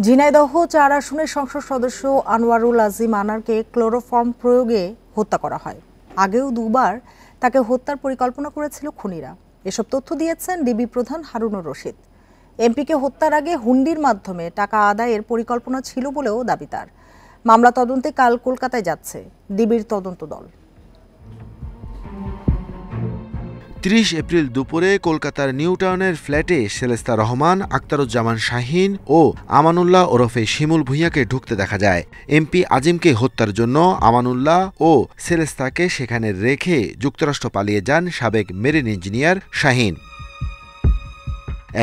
ঝিনাইদহ ৪ আসনের সংসদ সদস্য আনোয়ারুল আজিম আনারকে ক্লোরোফর্ম প্রয়োগে হত্যা করা হয়। আগেও দুবার তাকে হত্যার পরিকল্পনা করেছিল খুনিরা। এসব তথ্য দিয়েছেন ডিবি প্রধান হারুনুর রশিদ। এমপিকে হত্যার আগে হুন্ডির মাধ্যমে টাকা আদায়ের পরিকল্পনা ছিল বলেও দাবি তার। মামলা তদন্তে কাল কলকাতায় যাচ্ছে ডিবির তদন্ত দল। ৩০ এপ্রিল দুপুরে কলকাতার নিউ টাউনের ফ্ল্যাটে সেলেস্তা রহমান, আক্তারুজ্জামান শাহীন ও আমানুল্লাহ ওরফে শিমুল ভূঁইয়াকে ঢুকতে দেখা যায়। এমপি আজিমকে হত্যার জন্য আমানুল্লাহ ও সেলেস্তাকে সেখানে রেখে যুক্তরাষ্ট্র পালিয়ে যান সাবেক মেরিন ইঞ্জিনিয়ার শাহীন।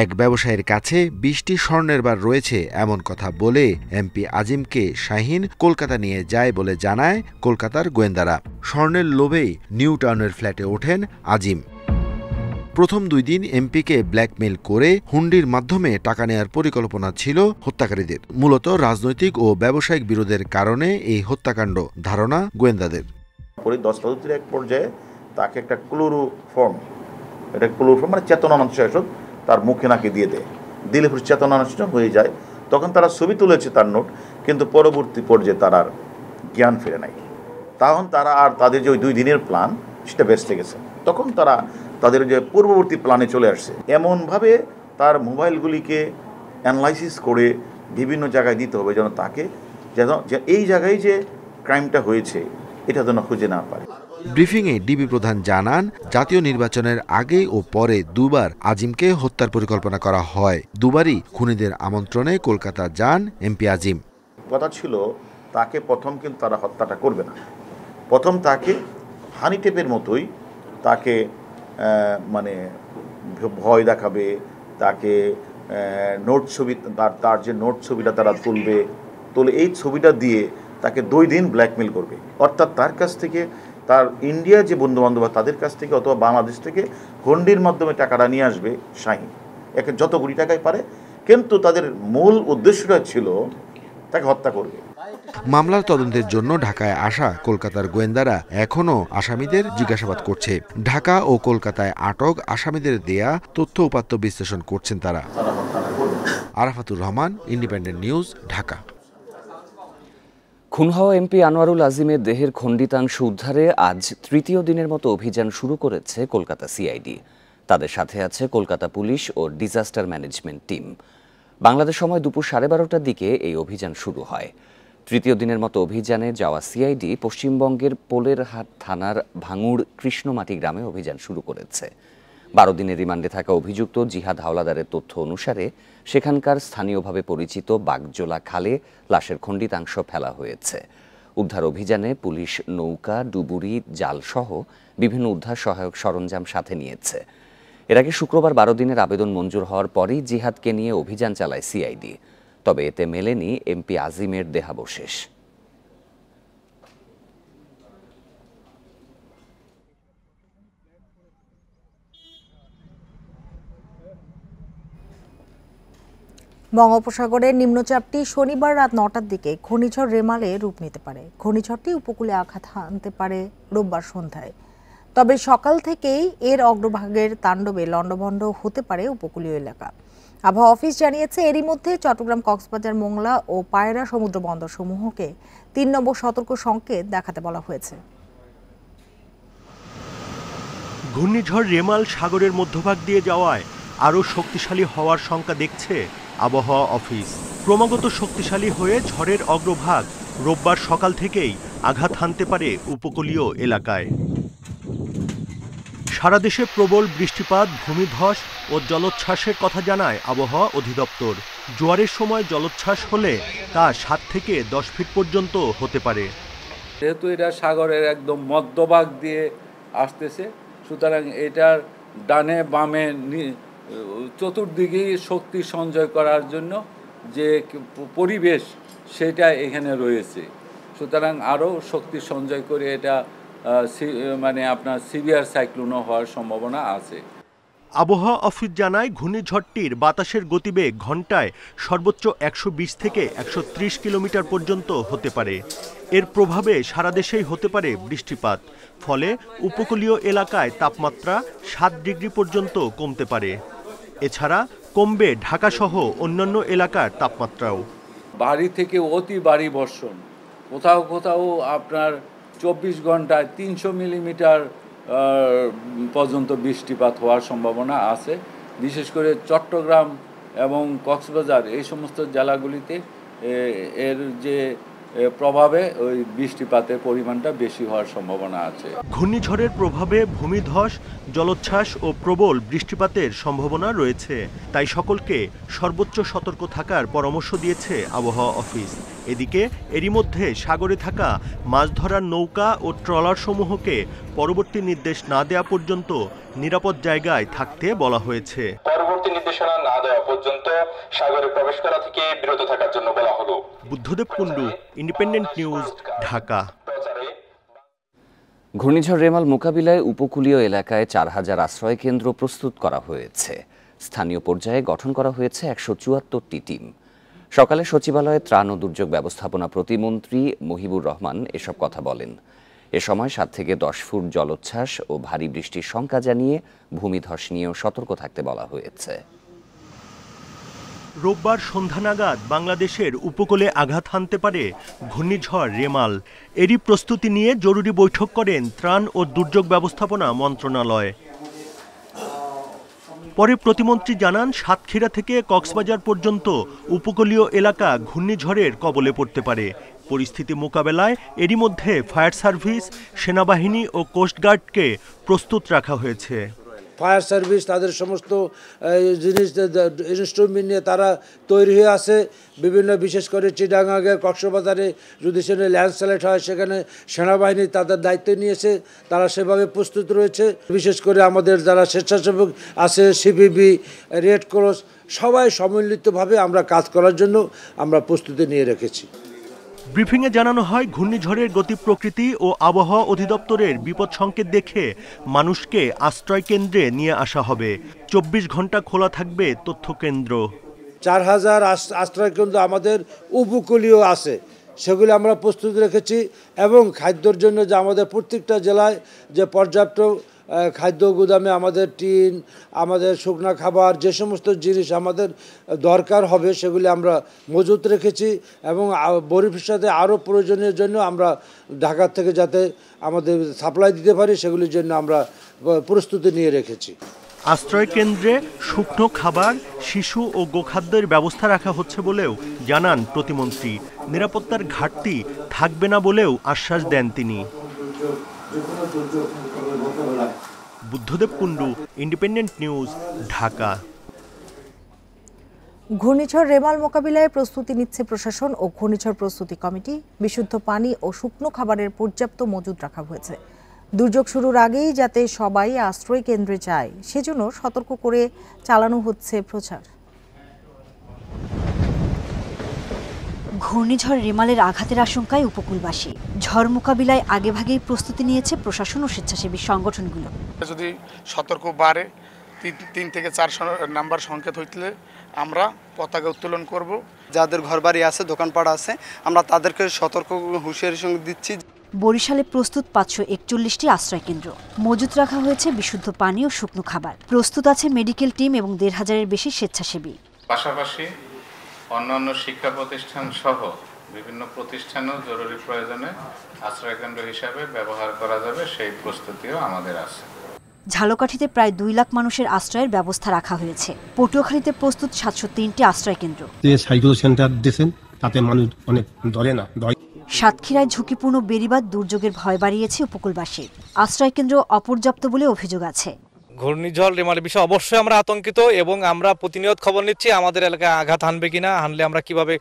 এক ব্যবসায়ীর কাছে ২০টি স্বর্ণের বার রয়েছে এমন কথা বলে এমপি আজিমকে শাহীন কলকাতা নিয়ে যায় বলে জানায় কলকাতার গোয়েন্দারা। স্বর্ণের লোভেই নিউ টাউনের ফ্ল্যাটে ওঠেন আজিম। প্রথম ২ দিন এমপিকে ব্ল্যাকমেইল করে হুন্ডির মাধ্যমে টাকা নেয়ার পরিকল্পনা ছিল হত্যাকারীদের। মূলত রাজনৈতিক ও ব্যবসায়িক বিরোধের কারণে এই হত্যাকাণ্ড ধারণা গোয়েন্দাদের। পরে 10 পদ্ধতির এক পর্যায়ে তাকে একটা ক্লোরোফর্ম মানে চেতনানাশক ঔষধ তার মুখে নাকে দিয়ে দেয়। দিলে পুরো চেতনানাশক হয়ে যায়। তখন তারা ছবি তুলেছে তার নোট, কিন্তু পরবর্তী পর্যায়ে তার আর জ্ঞান ফিরে নাই। তখন তারা আর তাদের যে ওই 2 দিনের প্ল্যান সেটা বেঁচে গেছে। তখন তারা তাদের যে পূর্ববর্তী প্ল্যানে চলে আসছে। এমনভাবে তার মোবাইলগুলিকে অ্যানালাইসিস করে বিভিন্ন জায়গায় দিতে হবে যেন তাকে যেন এই জায়গায় যে ক্রাইমটা হয়েছে এটা যেন খুঁজে না পারে। ব্রিফিংয়ে ডিবি প্রধান জানান, জাতীয় নির্বাচনের আগে ও পরে দুবার আজিমকে হত্যার পরিকল্পনা করা হয়। দুবারই খুনিদের আমন্ত্রণে কলকাতা যান এমপি আজিম। কথা ছিল তাকে প্রথম কিন্তু তারা হত্যাটা করবে না। প্রথম তাকে হানি টেপের মতোই তাকে মানে ভয় দেখাবে, তাকে নোট ছবি তার যে নোট ছবিটা তারা তুলে এই ছবিটা দিয়ে তাকে 2 দিন ব্ল্যাকমেল করবে। অর্থাৎ তার কাছ থেকে তার ইন্ডিয়া যে বন্ধুবান্ধব তাদের কাছ থেকে অথবা বাংলাদেশ থেকে হুন্ডির মাধ্যমে টাকাটা নিয়ে আসবে শাহীন, একে যত কোটি টাকায় পারে, কিন্তু তাদের মূল উদ্দেশ্যটা ছিল তাকে হত্যা করবে। মামলার তদন্তের জন্য ঢাকায় আসা কলকাতার গোয়েন্দারা এখনও আসামিদের জিজ্ঞাসাবাদ করছে। ঢাকা ও কলকাতায় আটক আসামিদের দেয়া তথ্য উপাত্ত বিশ্লেষণ করছেন তারা। Arafatur Rahman, independent news, Dhaka. খুন হওয়া এমপি আনোয়ারুল আজিমের দেহের খণ্ডিতাংশ উদ্ধারে আজ ৩য় দিনের মতো অভিযান শুরু করেছে কলকাতা সিআইডি। তাদের সাথে আছে কলকাতা পুলিশ ও ডিজাস্টার ম্যানেজমেন্ট টিম। বাংলাদেশ সময় দুপুর 12:30টার দিকে এই অভিযান শুরু হয়। ৩য় দিনের মতো অভিযানে যাওয়া সিআইডি পশ্চিমবঙ্গের পোলেরহাট থানার ভাঙুড় কৃষ্ণমাটি গ্রামে অভিযান শুরু করেছে। 12 দিনের রিমান্ডে থাকা অভিযুক্ত জিহাদ হাওলাদারের তথ্য অনুসারে সেখানকার স্থানীয়ভাবে পরিচিত বাগজোলা খালে লাশের খণ্ডিতাংশ ফেলা হয়েছে। উদ্ধার অভিযানে পুলিশ নৌকা, ডুবুরি, জালসহ বিভিন্ন উদ্ধার সহায়ক সরঞ্জাম সাথে নিয়েছে। এর আগে শুক্রবার 12 দিনের আবেদন মঞ্জুর হওয়ার পরই জিহাদকে নিয়ে অভিযান চালায় সিআইডি। তবে এতে মেলেনি এমপি আজিমের দেহাবশেষ। বঙ্গোপসাগরের নিম্নচাপটি শনিবার রাত 9টার দিকে ঘূর্ণিঝড় রেমালে রূপ নিতে পারে। ঘূর্ণিঝড়টি উপকূলে আঘাত হানতে পারে রোববার সন্ধ্যায়। তবে সকাল থেকেই এর অগ্রভাগের তাণ্ডবে লণ্ডভণ্ড হতে পারে উপকূলীয় এলাকা। আবহাওয়া অফিস জানিয়েছে, এরই মধ্যে চট্টগ্রাম, কক্সবাজার, মোংলা ও পায়রা সমুদ্র বন্দর সমূহকে 3 নম্বর সতর্ক সংকেত দেখাতে বলা হয়েছে। ঘূর্ণিঝড় রেমাল সাগরের মধ্যভাগ দিয়ে যাওয়ায় আরও শক্তিশালী হওয়ার শঙ্কা দেখছে আবহাওয়া অফিস। ক্রমাগত শক্তিশালী হয়ে ঝড়ের অগ্রভাগ রোববার সকাল থেকেই আঘাত হানতে পারে উপকূলীয় এলাকায়। সারা দেশে প্রবল বৃষ্টিপাত, ভূমিধস ও জলোচ্ছ্বাসের কথা জানায় আবহাওয়া অধিদপ্তর। জোয়ারের সময় জলোচ্ছ্বাস হলে তা 7 থেকে 10 ফিট পর্যন্ত হতে পারে। যেহেতু এটা সাগরের একদম মধ্যভাগ দিয়ে আসতেছে, সুতরাং এটার ডানে বামে চতুর্দিকেই শক্তি সঞ্চয় করার জন্য যে পরিবেশ সেটা এখানে রয়েছে। সুতরাং আরও শক্তি সঞ্চয় করে এটা মানে আপনার সিভিয়ার সাইক্লোনও হওয়ার সম্ভাবনা আছে। আবহাওয়া অফিস জানায়, ঘূর্ণিঝড়টির বাতাসের গতিবেগ ঘন্টায় সর্বোচ্চ 120 থেকে 130 কিলোমিটার পর্যন্ত হতে পারে। এর প্রভাবে সারা দেশেই হতে পারে বৃষ্টিপাত। ফলে উপকূলীয় এলাকায় তাপমাত্রা 7 ডিগ্রি পর্যন্ত কমতে পারে। এছাড়া কমবে ঢাকাসহ অন্যান্য এলাকার তাপমাত্রাও। ভারী থেকে অতি ভারী বর্ষণ, কোথাও কোথাও আপনার 24 ঘন্টায় 300 মিলিমিটার পর্যন্ত বৃষ্টিপাত হওয়ার সম্ভাবনা আছে। বিশেষ করে চট্টগ্রাম এবং কক্সবাজার এই সমস্ত জেলাগুলিতে এর যে প্রভাবে ওই বৃষ্টিপাতের পরিমাণটা বেশি হওয়ার সম্ভাবনা আছে। ঘূর্ণিঝড়ের প্রভাবে ভূমিধস, জলোচ্ছ্বাস ও প্রবল বৃষ্টিপাতের সম্ভাবনা রয়েছে, তাই সকলকে সর্বোচ্চ সতর্ক থাকার পরামর্শ দিয়েছে আবহাওয়া অফিস। এদিকে এরই মধ্যে সাগরে থাকা মাছ ধরার নৌকা ও ট্রলার সমূহকে পরবর্তী নির্দেশ না দেওয়া পর্যন্ত নিরাপদ জায়গায় থাকতে বলা হয়েছে। পরবর্তী নির্দেশনা না দেওয়া পর্যন্ত সাগরে প্রবেশ করা থেকে বিরত থাকার জন্য বলা হলো। Buddhadeb Kundu, independent news, Dhaka. ঘূর্ণিঝড় রেমাল মোকাবিলায় উপকূলীয় এলাকায় 4000 আশ্রয় কেন্দ্র প্রস্তুত করা হয়েছে। স্থানীয় পর্যায়ে গঠন করা হয়েছে 174টি টিম। সকালে সচিবালয়ে ত্রাণ ও দুর্যোগ ব্যবস্থাপনা প্রতিমন্ত্রী মহিবুর রহমান এসব কথা বলেন। এ সময় 7 থেকে 10 ফুট জলোচ্ছ্বাস ও ভারী বৃষ্টির শঙ্কা জানিয়ে ভূমিধস নিয়েও সতর্ক থাকতে বলা হয়েছে। রোববার সন্ধ্যা নাগাদ বাংলাদেশের উপকূলে আঘাত হানতে পারে ঘূর্ণিঝড় রেমাল। এরই প্রস্তুতি নিয়ে জরুরি বৈঠক করেন ত্রাণ ও দুর্যোগ ব্যবস্থাপনা মন্ত্রণালয়। পরে প্রতিমন্ত্রী জানান, সাতক্ষীরা থেকে কক্সবাজার পর্যন্ত উপকূলীয় এলাকা ঘূর্ণিঝড়ের কবলে পড়তে পারে। পরিস্থিতি মোকাবেলায় এরই মধ্যে ফায়ার সার্ভিস, সেনাবাহিনী ও কোস্টগার্ডকে প্রস্তুত রাখা হয়েছে। ফায়ার সার্ভিস তাদের সমস্ত জিনিস ইনস্ট্রুমেন্ট নিয়ে তারা তৈরি হয়ে আছে। বিভিন্ন বিশেষ করে চিটাগাঙে, কক্সবাজারে যদি সেখানে ল্যান্ডস্লাইড হয় সেখানে সেনাবাহিনী তাদের দায়িত্ব নিয়েছে, তারা সেভাবে প্রস্তুত রয়েছে। বিশেষ করে আমাদের যারা স্বেচ্ছাসেবক আছে, সিপিবি, রেড ক্রস, সবাই সম্মিলিতভাবে আমরা কাজ করার জন্য আমরা প্রস্তুতি নিয়ে রেখেছি। ব্রিফিংয়ে জানানো হয়, ঘূর্ণিঝড়ের গতি প্রকৃতি ও আবহাওয়া অধিদপ্তরের বিপদ সংকেত দেখে মানুষকে আশ্রয় কেন্দ্রে নিয়ে আসা হবে। 24 ঘন্টা খোলা থাকবে তথ্য কেন্দ্র। 4000 আশ্রয় কেন্দ্র আমাদের উপকূলীয় আছে, সেগুলি আমরা প্রস্তুত রেখেছি। এবং খাদ্যর জন্য যে আমাদের প্রত্যেকটা জেলায় যে পর্যাপ্ত খাদ্য গুদামে আমাদের টিন, আমাদের শুকনো খাবার, যে সমস্ত জিনিস আমাদের দরকার হবে সেগুলি আমরা মজুত রেখেছি। এবং ভবিষ্যতে আরও প্রয়োজনীয় জন্য আমরা ঢাকা থেকে যাতে আমাদের সাপ্লাই দিতে পারি সেগুলির জন্য আমরা প্রস্তুতি নিয়ে রেখেছি। আশ্রয় কেন্দ্রে শুকনো খাবার, শিশু ও গোখাদ্যের ব্যবস্থা রাখা হচ্ছে বলেও জানান প্রতিমন্ত্রী। নিরাপত্তার ঘাটতি থাকবে না বলেও আশ্বাস দেন তিনি। Buddhadeb Kundu, independent news, Dhaka. ঘূর্ণিঝড় রেমাল মোকাবিলায় প্রস্তুতি নিচ্ছে প্রশাসন ও ঘূর্ণিঝড় প্রস্তুতি কমিটি। বিশুদ্ধ পানি ও শুকনো খাবারের পর্যাপ্ত মজুদ রাখা হয়েছে। দুর্যোগ শুরুর আগেই যাতে সবাই আশ্রয় কেন্দ্রে যায় সেজন্য সতর্ক করে চালানো হচ্ছে প্রচার। ঘূর্ণিঝড় রেমালের আঘাতের আশঙ্কায় উপকূলবাসী। ঝড় মোকাবিলায় আগেভাগেই প্রস্তুতি নিয়েছে প্রশাসন ও স্বেচ্ছাসেবী সংগঠনগুলো। যদি সতর্ক বাড়ে 3 থেকে 4 নাম্বার সংকেত হইলে আমরা পতাকা উত্তোলন করব। যাদের ঘরবাড়ি আছে, দোকানপাট আছে, আমরা তাদেরকে সতর্ক হুঁশিয়ারির সঙ্গে দিচ্ছি। বরিশালে প্রস্তুত 541টি আশ্রয় কেন্দ্র। মজুত রাখা হয়েছে বিশুদ্ধ পানি ও শুকনো খাবার। প্রস্তুত আছে মেডিকেল টিম এবং 1500-এর বেশি স্বেচ্ছাসেবী। পাশাপাশি অন্যান্য শিক্ষা প্রতিষ্ঠান সহ বিভিন্ন প্রতিষ্ঠানও জরুরি প্রয়োজনে আশ্রয়কেন্দ্র হিসাবে ব্যবহার করা যাবে, সেই প্রস্তুতিও আমাদের আছে। ঝালকাঠিতে প্রায় 2 লাখ মানুষের আশ্রয়ের ব্যবস্থা রাখা হয়েছে। পটুয়াখালীতে প্রস্তুত 703টি আশ্রয় কেন্দ্র। সাইকেল সেন্টার দিয়েছেন, তাতে মানুষ অনেক ডরে না। সাতক্ষীরায় ঝুঁকিপূর্ণ বেড়িবাঁধ দুর্যোগের ভয় বাড়িয়েছে উপকূলবাসী। আশ্রয় কেন্দ্র অপর্যাপ্ত বলে অভিযোগ আছে। ঘূর্ণিঝড় রেমালের বিষয়ে অবশ্যই আমরা আতঙ্কিত এবং আমরা প্রতিনিয়ত খবর নিচ্ছি আমাদের এলাকায় আঘাত হানবে কিনা, হানলে আমরা কিভাবে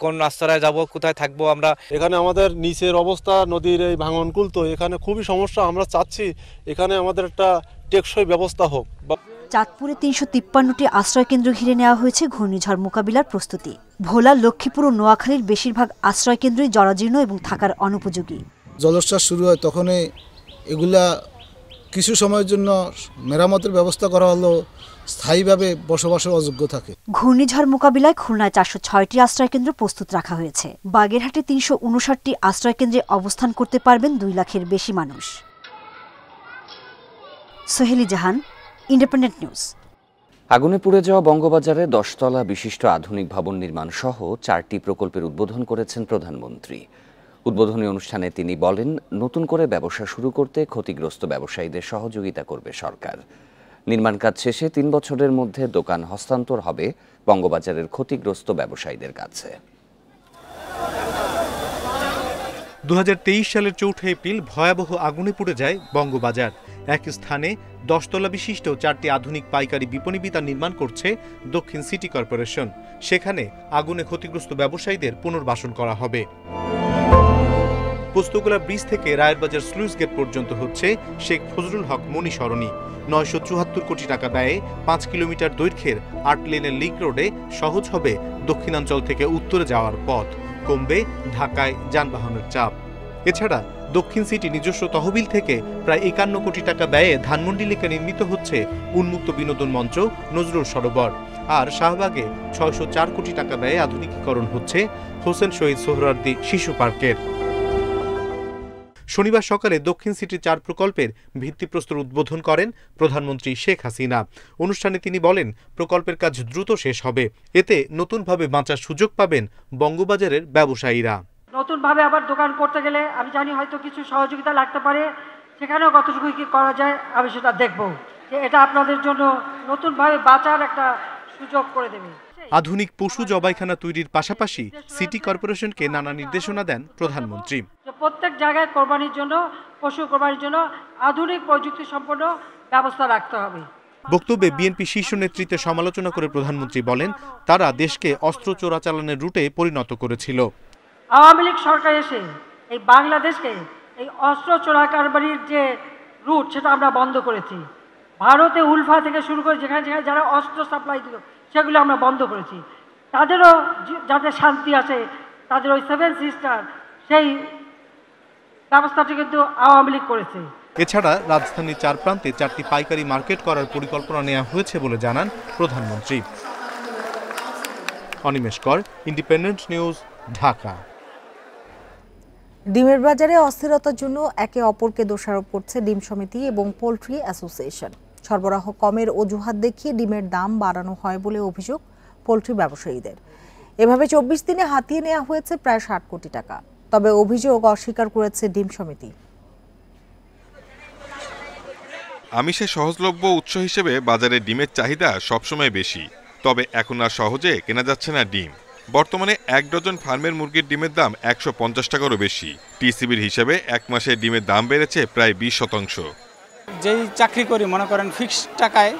কোন আশ্রয়ে যাব, কোথায় থাকবো। আমরা এখানে আমাদের নিচের অবস্থা, নদীর এই ভাঙনকুল, তো এখানে খুবই সমস্যা। আমরা চাচ্ছি এখানে আমাদের একটা টেকসই ব্যবস্থা হোক। চাঁদপুরে 353টি আশ্রয় কেন্দ্র ঘিরে নেওয়া হয়েছে ঘূর্ণিঝড় মোকাবিলার প্রস্তুতি। ভোলা, লক্ষ্মীপুর ও নোয়াখালীর বেশিরভাগ আশ্রয় কেন্দ্রই জরাজীর্ণ এবং থাকার অনুপযোগী। জলোচ্ছ্বাস শুরু হয় তখনই এগুলা কিছু সময়ের জন্য মেরামতের ব্যবস্থা করা হলো, স্থায়ীভাবে বসবাসের অযোগ্য থাকে। ঘূর্ণিঝড় মোকাবিলায় খুলনায় 406টি আশ্রয় কেন্দ্র প্রস্তুত রাখা হয়েছে। বাগেরহাটে 359টি আশ্রয় কেন্দ্রে অবস্থান করতে পারবেন 2 লাখের বেশি মানুষ। সোহেলি জাহান, ইন্ডিপেন্ডেন্ট নিউজ। আগুনে পুড়ে যাওয়া বঙ্গবাজারে 10 তলা বিশিষ্ট আধুনিক ভবন নির্মাণ সহ 4টি প্রকল্পের উদ্বোধন করেছেন প্রধানমন্ত্রী। উদ্বোধনী অনুষ্ঠানে তিনি বলেন, নতুন করে ব্যবসা শুরু করতে ক্ষতিগ্রস্ত ব্যবসায়ীদের সহযোগিতা করবে সরকার। নির্মাণ কাজ শেষে 3 বছরের মধ্যে দোকান হস্তান্তর হবে বঙ্গবাজারের ক্ষতিগ্রস্ত ব্যবসায়ীদের কাছে। 2023 সালের 4 এপ্রিল ভয়াবহ আগুনে পুড়ে যায় বঙ্গবাজার। এক স্থানে 10 তলা বিশিষ্ট 4টি আধুনিক পাইকারি বিপণী বিতান নির্মাণ করছে দক্ষিণ সিটি কর্পোরেশন। সেখানে আগুনে ক্ষতিগ্রস্ত ব্যবসায়ীদের পুনর্বাসন করা হবে। পোস্তগোলা ব্রিজ থেকে রায়েরবাজার স্লুইস গেট পর্যন্ত হচ্ছে শেখ ফজলুল হক মনি সরণি। 974 কোটি টাকা ব্যয়ে 5 কিলোমিটার দৈর্ঘ্যের 8 লেনের লিংক রোডে সহজ হবে দক্ষিণাঞ্চল থেকে উত্তরে যাওয়ার পথ, কমবে ঢাকায় যানবাহনের চাপ। এছাড়া দক্ষিণ সিটি নিজস্ব তহবিল থেকে প্রায় 51 কোটি টাকা ব্যয়ে ধানমন্ডি লেকে নির্মিত হচ্ছে উন্মুক্ত বিনোদন মঞ্চ নজরুল সরোবর। আর শাহবাগে 604 কোটি টাকা ব্যয়ে আধুনিকীকরণ হচ্ছে হোসেন শহীদ সোহরাওয়ার্দী শিশু পার্কের। শনিবার সকালে দক্ষিণ সিটির 4 প্রকল্পের ভিত্তিপ্রস্তর উদ্বোধন করেন প্রধানমন্ত্রী শেখ হাসিনা। অনুষ্ঠানে তিনি বলেন, প্রকল্পের কাজ দ্রুত শেষ হবে। এতে নতুনভাবে বাঁচার সুযোগ পাবেন বঙ্গবাজারের ব্যবসায়ীরা। নতুনভাবে আবার দোকান করতে গেলে আমি জানি হয়তো কিছু সহযোগিতা লাগতে পারে, সেখানেও কতটুকু কি করা যায় আমি সেটা দেখব, যে এটা আপনাদের জন্য নতুনভাবে বাঁচার একটা সুযোগ করে দেবে। আধুনিক পশু জবাইখানা তৈরির পাশাপাশি সিটি কর্পোরেশনকে নানা নির্দেশনা দেন প্রধানমন্ত্রী। প্রত্যেক জায়গায় কোরবানির জন্য, পশু কোরবানির জন্য আধুনিক প্রযুক্তি সম্পন্ন ব্যবস্থা রাখতে হবে। বক্তব্যে বিএনপি শীর্ষ নেতৃত্বের সমালোচনা করে প্রধানমন্ত্রী বলেন, তারা দেশকে অস্ত্র চোরাচালানের রুটে পরিণত করেছিল। আওয়ামী লীগ সরকার এসে এই বাংলাদেশকে এই অস্ত্র চোরাকারবারির যে রুট সেটা আমরা বন্ধ করেছি। ভারতে উলফা থেকে শুরু করে যেখানে যেখানে যারা অস্ত্র সাপ্লাই দিল সেগুলো আমরা বন্ধ করেছি। তাদেরও যাতে শান্তি আসে, তাদের ওই 7 সিস্টার সেই ব্যবস্থাটি কিন্তু আওয়ামী লীগ করেছে। এছাড়া রাজধানীর 4 প্রান্তে 4টি পাইকারি মার্কেট করার পরিকল্পনা নেওয়া হয়েছে বলে জানান প্রধানমন্ত্রী। অনিমেষ কর, ইন্ডিপেন্ডেন্ট নিউজ, ঢাকা। ডিমের বাজারে অস্থিরতার জন্য একে অপরকে দোষারোপ করছে ডিম সমিতি এবং পোল্ট্রি অ্যাসোসিয়েশন। সরবরাহ কমের অজুহাত দেখিয়ে ডিমের দাম বাড়ানো হয় বলে অভিযোগ পোল্ট্রি ব্যবসায়ীদের। এভাবে 24 দিনে হাতিয়ে নেওয়া হয়েছে প্রায় 60 কোটি টাকা। তবে অভিযোগ অস্বীকার করেছে ডিম সমিতি। আমিষের সহজলভ্য উৎস হিসেবে বাজারে ডিমের চাহিদা সবসময় বেশি, তবে এখন আর সহজে কেনা যাচ্ছে না ডিম। বর্তমানে 1 ডজন ফার্মের মুরগির ডিমের দাম 150 টাকারও বেশি। টিসিবির হিসেবে 1 মাসে ডিমের দাম বেড়েছে প্রায় 20%। যেই চাকরি করি মনে করেন ফিক্সড টাকায়,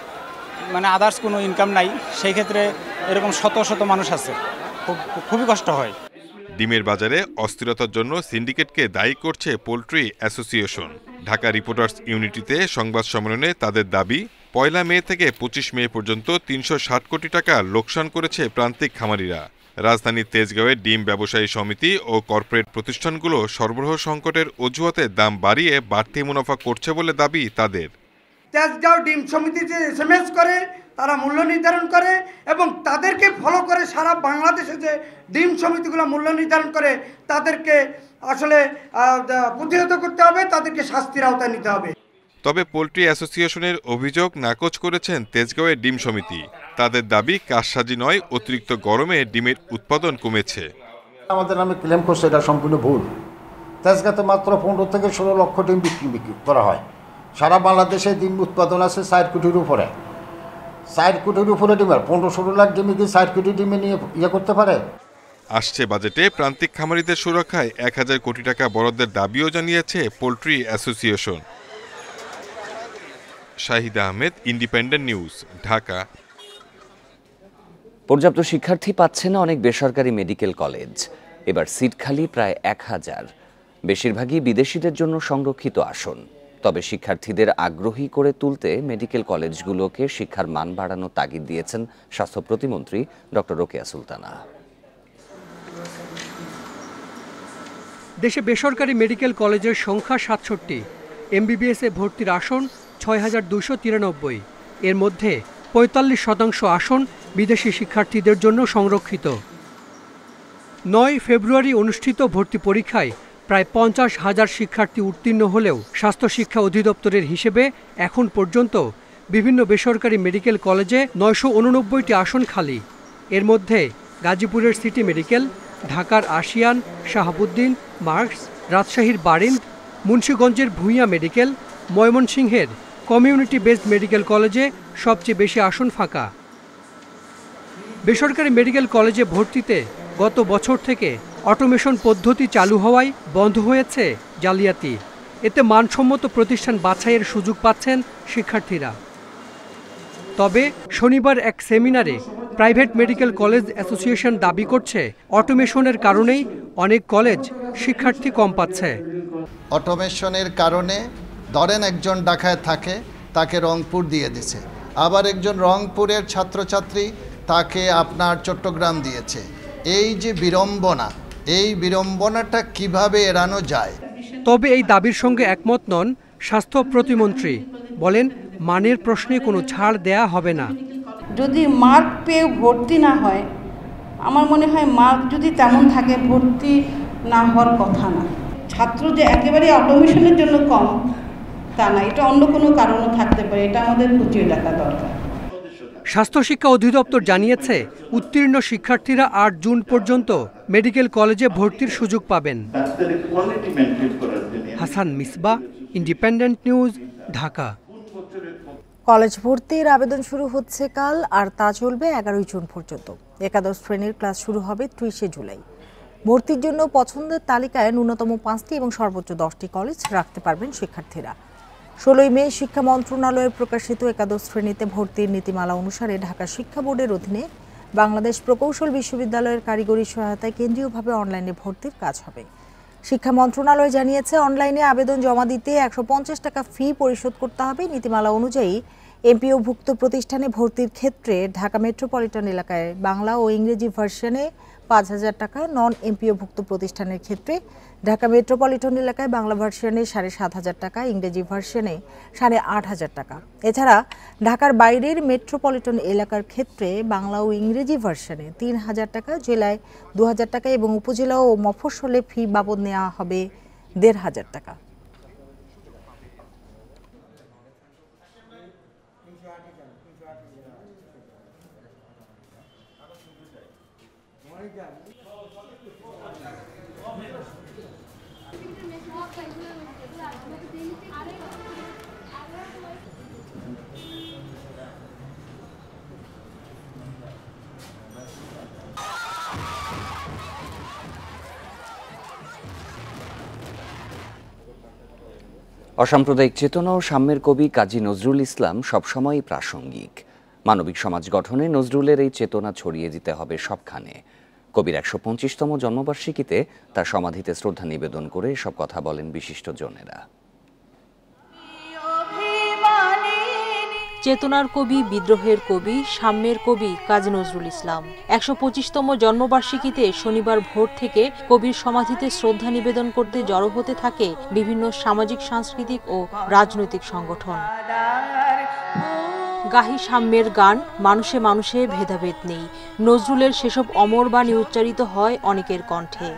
মানে আদার্স কোনো ইনকাম নাই, সেই ক্ষেত্রে এরকম শত শত মানুষ আছে, খুবই কষ্ট হয়। ডিমের বাজারে অস্থিরতার জন্য সিন্ডিকেটকে দায়ী করছে পোল্ট্রি অ্যাসোসিয়েশন। ঢাকা রিপোর্টার্স ইউনিটিতে সংবাদ সম্মেলনে তাদের দাবি, 1 মে থেকে 25 মে পর্যন্ত 360 কোটি টাকা লোকসান করেছে প্রান্তিক খামারিরা। রাজধানীর তেজগাঁওয়ের ডিম ব্যবসায়ী সমিতি ও কর্পোরেট প্রতিষ্ঠানগুলো সরবরাহ সংকটের অজুহাতে দাম বাড়িয়ে বাড়তি মুনাফা করছে বলে দাবি তাদের। তেজগাঁও ডিম সমিতি যে SMS করে, তারা মূল্য নির্ধারণ করে এবং তাদেরকে ফলো করে সারা বাংলাদেশে যে ডিম সমিতিগুলো মূল্য নির্ধারণ করে তাদেরকে আসলে প্রতিহত করতে হবে, তাদেরকে শাস্তির আওতায় নিতে হবে। তবে পোল্ট্রি অ্যাসোসিয়েশনের অভিযোগ নাকচ করেছেন তেজগাঁওয়ের ডিম সমিতি। তাদের দাবি, কারসাজি নয়, অতিরিক্ত গরমে ডিমের উৎপাদন কমেছে। আমাদের নামে ক্লেম করছে, এটা সম্পূর্ণ ভুল। তেজগাঁতে মাত্র 15 থেকে 16 লক্ষ ডিম বিক্রি করা হয়। সারা বাংলাদেশে ডিম উৎপাদন আছে 4 কোটির উপরে। 4 কোটির উপরে ডিমের 15-16 লাখ ডিম কি 4 কোটি ডিমে নিয়ে করতে পারে? আসছে বাজেটে প্রান্তিক খামারিদের সুরক্ষায় 1000 কোটি টাকা বরাদ্দের দাবিও জানিয়েছে poultry association. Shahid Ahmed, independent news, Dhaka. পর্যাপ্ত শিক্ষার্থী পাচ্ছে না অনেক বেসরকারি মেডিকেল কলেজ। এবার সিট খালি প্রায় 1000, বেশিরভাগই বিদেশিদের জন্য সংরক্ষিত আসন। তবে শিক্ষার্থীদের আগ্রহী করে তুলতে মেডিকেল কলেজগুলোকে শিক্ষার মান বাড়ানোর তাগিদ দিয়েছেন স্বাস্থ্য প্রতিমন্ত্রী ডক্টর রোকেয়া সুলতানা। দেশে বেসরকারি মেডিকেল কলেজের সংখ্যা 67, MBBS-এ ভর্তির আসন 6293। এর মধ্যে 45% আসন বিদেশি শিক্ষার্থীদের জন্য সংরক্ষিত। 9 ফেব্রুয়ারি অনুষ্ঠিত ভর্তি পরীক্ষায় প্রায় 50,000 শিক্ষার্থী উত্তীর্ণ হলেও স্বাস্থ্য শিক্ষা অধিদপ্তরের হিসেবে এখন পর্যন্ত বিভিন্ন বেসরকারি মেডিকেল কলেজে 989টি আসন খালি। এর মধ্যে গাজীপুরের সিটি মেডিকেল, ঢাকার আশিয়ান, শাহাবুদ্দিন, মার্কস, রাজশাহীর বারিন্দ, মুন্সিগঞ্জের ভূঁইয়া মেডিকেল, ময়মনসিংহের কমিউনিটি বেসড মেডিকেল কলেজে সবচেয়ে বেশি আসন ফাঁকা। বেসরকারি মেডিকেল কলেজে ভর্তিতে গত বছর থেকে অটোমেশন পদ্ধতি চালু হওয়ায় বন্ধ হয়েছে জালিয়াতি। এতে মানসম্মত প্রতিষ্ঠান বাছাইয়ের সুযোগ পাচ্ছেন শিক্ষার্থীরা। তবে শনিবার এক সেমিনারে প্রাইভেট মেডিকেল কলেজ অ্যাসোসিয়েশন দাবি করছে অটোমেশনের কারণেই অনেক কলেজ শিক্ষার্থী কম পাচ্ছে। অটোমেশনের কারণে ধরেন একজন ঢাকায় থাকে, তাকে রংপুর দিয়ে দিছে, আবার একজন রংপুরের ছাত্রছাত্রী তাকে আপনার চট্টগ্রাম দিয়েছে। এই যে বিড়ম্বনা, এই বিড়ম্বনাটা কিভাবে এড়ানো যায়? তবে এই দাবির সঙ্গে একমত নন স্বাস্থ্য প্রতিমন্ত্রী। বলেন, মানের প্রশ্নে কোনো ছাড় দেয়া হবে না। যদি মার্ক পেয়ে ভর্তি না হয়, আমার মনে হয় মার্ক যদি তেমন থাকে ভর্তি না হওয়ার কথা না। ছাত্র যে একেবারে অটোমেশনের জন্য কম তা না, এটা অন্য কোনো কারণও থাকতে পারে, এটা আমাদের খুঁটিয়ে দেখা দরকার। স্বাস্থ্য শিক্ষা অধিদপ্তর জানিয়েছে উত্তীর্ণ শিক্ষার্থীরা 8 জুন পর্যন্ত মেডিকেল কলেজে ভর্তির সুযোগ পাবেন। Hasan Misbah, independent news, Dhaka. College ভর্তির আবেদন শুরু হচ্ছে কাল, আর তা চলবে 11 জুন পর্যন্ত। একাদশ শ্রেণীর ক্লাস শুরু হবে 30 জুলাই। ভর্তির জন্য পছন্দের তালিকায় ন্যূনতম 5টি এবং সর্বোচ্চ 10টি কলেজ রাখতে পারবেন শিক্ষার্থীরা। 16 মে শিক্ষা মন্ত্রণালয়ের প্রকাশিত একাদশ শ্রেণীতে ভর্তির নীতিমালা অনুসারে ঢাকা শিক্ষা বোর্ডের অধীনে বাংলাদেশ প্রকৌশল বিশ্ববিদ্যালয়ের কারিগরি সহায়তায় কেন্দ্রীয়ভাবে অনলাইনে ভর্তির কাজ হবে। শিক্ষা মন্ত্রণালয় জানিয়েছে, অনলাইনে আবেদন জমা দিতে 150 টাকা ফি পরিশোধ করতে হবে। নীতিমালা অনুযায়ী এমপিওভুক্ত প্রতিষ্ঠানে ভর্তির ক্ষেত্রে ঢাকা মেট্রোপলিটন এলাকায় বাংলা ও ইংরেজি ভার্সনে 5,000 টাকা, নন এমপিওভুক্ত প্রতিষ্ঠানের ক্ষেত্রে ঢাকা মেট্রোপলিটন এলাকায় বাংলা ভার্সনে 7,500 টাকা, ইংরেজি ভার্সনে 8,500 টাকা। এছাড়া ঢাকার বাইরের মেট্রোপলিটন এলাকার ক্ষেত্রে বাংলা ও ইংরেজি ভার্সনে 3,000 টাকা, জেলায় 2,000 টাকা এবং উপজেলা ও মফস্বলে ফি বাবদ নেওয়া হবে 1,500 টাকা। অসাম্প্রদায়িক চেতনা ও সাম্যের কবি কাজী নজরুল ইসলাম সবসময়ই প্রাসঙ্গিক। মানবিক সমাজ গঠনে নজরুলের এই চেতনা ছড়িয়ে দিতে হবে সবখানে। কবির 125তম জন্মবার্ষিকীতে তার সমাধিতে শ্রদ্ধা নিবেদন করে এসব কথা বলেন বিশিষ্টজনেরা। চেতনার কবি, বিদ্রোহের কবি, সাম্যের কবি কাজী নজরুল ইসলাম 125তম জন্মবার্ষিকীতে শনিবার ভোর থেকে কবির সমাধিতে শ্রদ্ধা নিবেদন করতে জড়ো হতে থাকে বিভিন্ন সামাজিক, সাংস্কৃতিক ও রাজনৈতিক সংগঠন। গাহি সাম্যের গান, মানুষে মানুষে ভেদাভেদ নেই, নজরুলের সেসব অমর বাণী উচ্চারিত হয় অনেকের কণ্ঠে।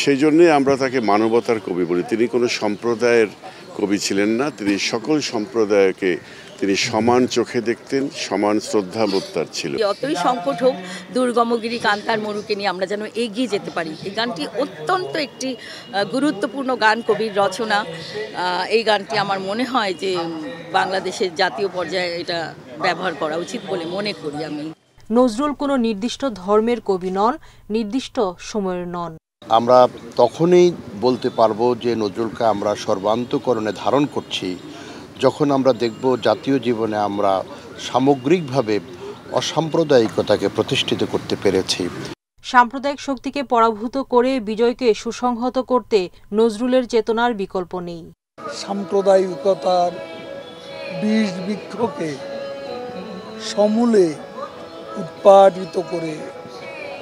সেই জন্যে আমরা তাকে মানবতার কবি বলি। তিনি কোনো সম্প্রদায়ের কবি ছিলেন না, তিনি সকল সম্প্রদায়কে তিনি সমান চোখে দেখতেন, সমান শ্রদ্ধাবোধ তার ছিল। যতই সংকট হোক, দুর্গমগিরি কান্তার মরুকে নিয়ে আমরা যেন এগিয়ে যেতে পারি। এই গানটি অত্যন্ত একটি গুরুত্বপূর্ণ গান, কবির রচনা। এই গানটি আমার মনে হয় যে বাংলাদেশের জাতীয় পর্যায়ে এটা ব্যবহার করা উচিত বলে মনে করি আমি। নজরুল কোনো নির্দিষ্ট ধর্মের কবি নন, নির্দিষ্ট সময়ের নন। আমরা তখনই বলতে পারবো যে নজরুলকে আমরা সর্বান্তকরণে ধারণ করছি যখন আমরা দেখব জাতীয় জীবনে আমরা সামগ্রিকভাবে অসাম্প্রদায়িকতাকে প্রতিষ্ঠিত করতে পেরেছি। সাম্প্রদায়িক শক্তিকে পরাভূত করে বিজয়কে সুসংহত করতে নজরুলের চেতনার বিকল্প নেই। সাম্প্রদায়িকতার বীজ বৃক্ষকে সমূলে উৎপাদিত করে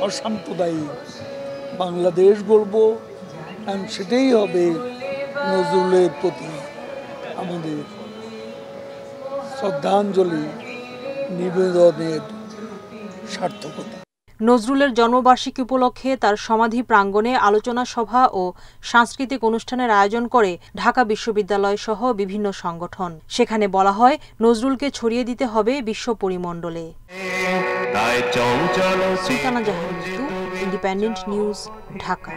অসাম্প্রদায়িক বাংলাদেশ গড়ব, সেটাই হবে নজরুলের প্রতি আমাদের শ্রদ্ধাঞ্জলি নিবেদনের সার্থকতা। নজরুলের জন্মবার্ষিকী উপলক্ষে তার সমাধি প্রাঙ্গণে আলোচনা সভা ও সাংস্কৃতিক অনুষ্ঠানের আয়োজন করে ঢাকা বিশ্ববিদ্যালয় সহ বিভিন্ন সংগঠন। সেখানে বলা হয়, নজরুলকে ছড়িয়ে দিতে হবে বিশ্ব পরিমণ্ডলে। সুলতানা জাহান, ইন্ডিপেন্ডেন্ট নিউজ, ঢাকা।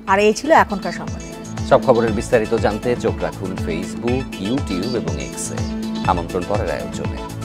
আর এই ছিল এখনকার সংবাদ। সব খবরের বিস্তারিত জানতে চোখ রাখুন ফেসবুক, ইউটিউব এবং এক্সে। আমন্ত্রণ পরের আয়োজনে।